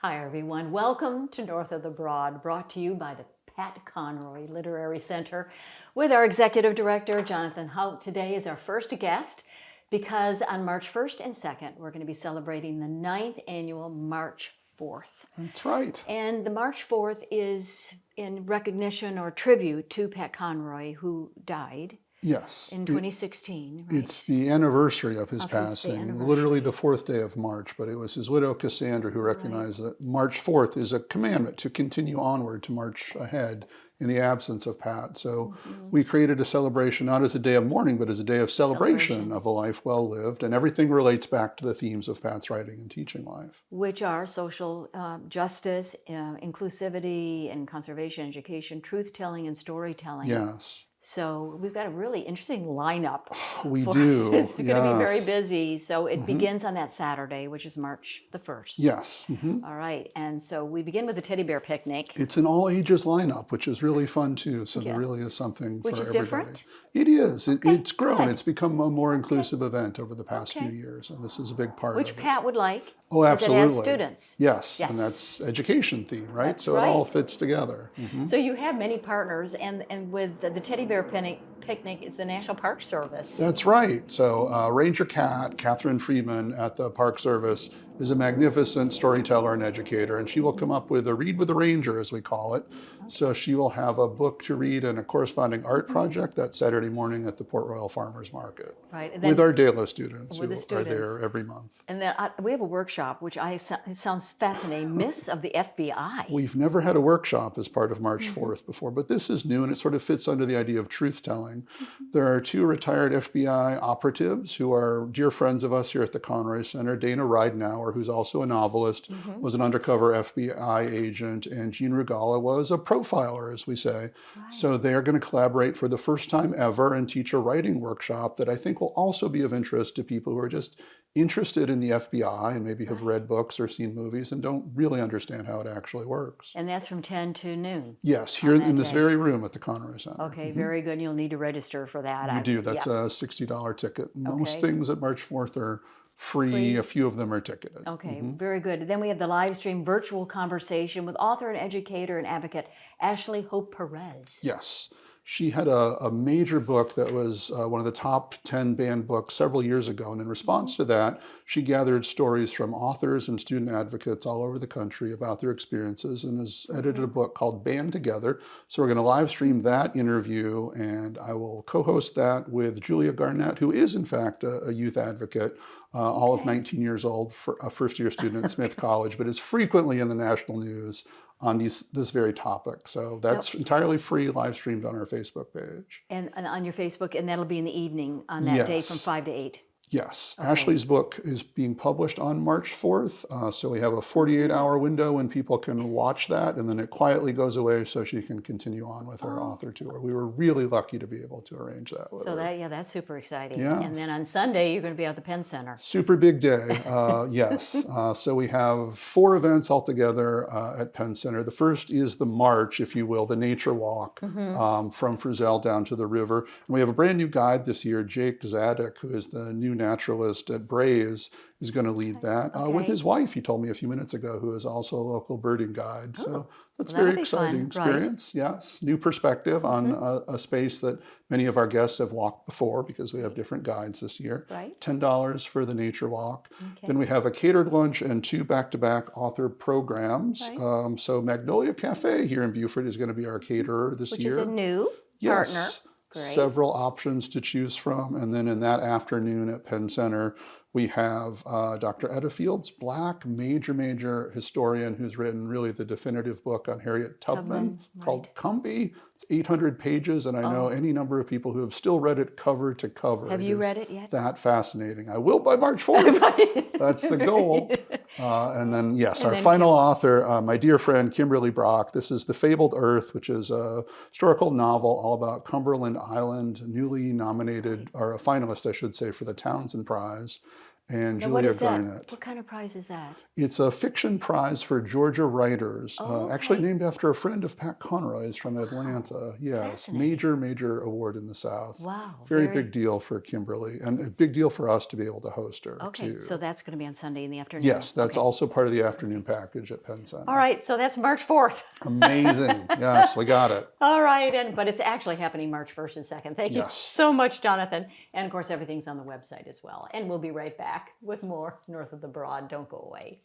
Hi everyone, welcome to North of the Broad, brought to you by the Pat Conroy Literary Center with our Executive Director, Jonathan Haupt. Today is our first guest because on March 1st and 2nd, we're going to be celebrating the 9th annual March 4th. That's right. And the March 4th is in recognition or tribute to Pat Conroy, who died. Yes. In 2016, right? It's the anniversary of his passing, literally the 4th day of March, but it was his widow, Cassandra, who recognized that March 4th is a commandment to continue onward, to march ahead in the absence of Pat. So we created a celebration, not as a day of mourning, but as a day of celebration of a life well lived, and everything relates back to the themes of Pat's writing and teaching life. Which are social justice, inclusivity, and conservation, education, truth-telling, and storytelling. Yes. So we've got a really interesting lineup. We do. It's going to be very busy. So it begins on that Saturday, which is March the 1st. Yes. All right. And so we begin with the teddy bear picnic. It's an all ages lineup, which is really fun too. So there really is something for everybody. Different? It is. It's grown. Good. It's become a more inclusive event over the past few years. And this is a big part of it. Which Pat would like. Oh, absolutely. It has students. Yes. And that's education theme, right? That's so right. It all fits together. So you have many partners, and with the teddy bear picnic, it's the National Park Service. That's right. So Ranger Katherine Freeman at the Park Service is a magnificent storyteller and educator, and she will come up with a Read with a Ranger, as we call it. So she will have a book to read and a corresponding art project that Saturday morning at the Port Royal Farmers Market. Right. And with our DAYLO students who are there every month. And then we have a workshop, which it sounds fascinating, Myths of the FBI. We've never had a workshop as part of March 4th before, but this is new, and it sort of fits under the idea of truth-telling. There are two retired FBI operatives who are dear friends of us here at the Conroy Center. Dana Ridenauer, who's also a novelist, was an undercover FBI agent, and Jean Rugala was a profiler, as we say. Right. So they are going to collaborate for the first time ever and teach a writing workshop that I think will also be of interest to people who are just interested in the FBI and maybe have read books or seen movies and don't really understand how it actually works. And that's from 10 to noon? Yes, here in this very room at the Conroy Center. Okay, very good. You'll need to register for that. You do. That's a $60 ticket. Most things at March 4th are free. A few of them are ticketed. Okay, very good. Then we have the live stream virtual conversation with author and educator and advocate Ashley Hope Perez. Yes. She had a major book that was one of the top 10 banned books several years ago. And in response to that, she gathered stories from authors and student advocates all over the country about their experiences and has edited a book called Band Together. So we're going to live stream that interview, and I will co-host that with Julia Garnett, who is in fact a youth advocate, all of 19 years old, for a first-year student at Smith College, but is frequently in the national news on this very topic. So that's entirely free, live streamed on our Facebook page. And on your Facebook, and that'll be in the evening on that day from 5 to 8. Yes. Okay. Ashley's book is being published on March 4th. So we have a 48-hour window when people can watch that, and then it quietly goes away so she can continue on with her author tour. We were really lucky to be able to arrange that with her. That's super exciting. Yes. And then on Sunday, you're going to be at the Penn Center. Super big day, yes. So we have 4 events altogether at Penn Center. The first is the march, if you will, the nature walk from Frizzell down to the river. And we have a brand new guide this year, Jake Zadek, who is the new naturalist at Braze, is going to lead that with his wife, he told me a few minutes ago, who is also a local birding guide. So that's a very exciting experience. Right. Yes, new perspective on a space that many of our guests have walked before because we have different guides this year. Right. $10 for the nature walk. Okay. Then we have a catered lunch and 2 back-to-back author programs. Right. So Magnolia Cafe here in Beaufort is going to be our caterer this year. Which is a new partner. Great. Several options to choose from. And then in that afternoon at Penn Center, we have Dr. Etta Fields Black, major historian who's written really the definitive book on Harriet Tubman called Cumbie. It's 800 pages, and I know any number of people who have still read it cover to cover. Have you read it yet? That fascinating. I will by March 4th. That's the goal. And then, our final author, my dear friend Kimberly Brock. This is The Fabled Earth, which is a historical novel all about Cumberland Island, newly nominated, or a finalist, I should say, for the Townsend Prize. and Now, what Julia is that? Garnett. What kind of prize is that? It's a fiction prize for Georgia writers, Oh, actually okay. named after a friend of Pat Conroy's from Atlanta. Yes, Fascinating. major award in the South. Wow, Very big deal for Kimberly, and a big deal for us to be able to host her, Okay, too. so that's going to be on Sunday in the afternoon. Yes, that's Okay. also part of the afternoon package at Penn Center. All right, so that's March 4th. Amazing. Yes, we got it. All right, but it's actually happening March 1st and 2nd. Thank you Yes. so much, Jonathan. And of course, everything's on the website as well. And we'll be right back with more North of the Broad. Don't go away.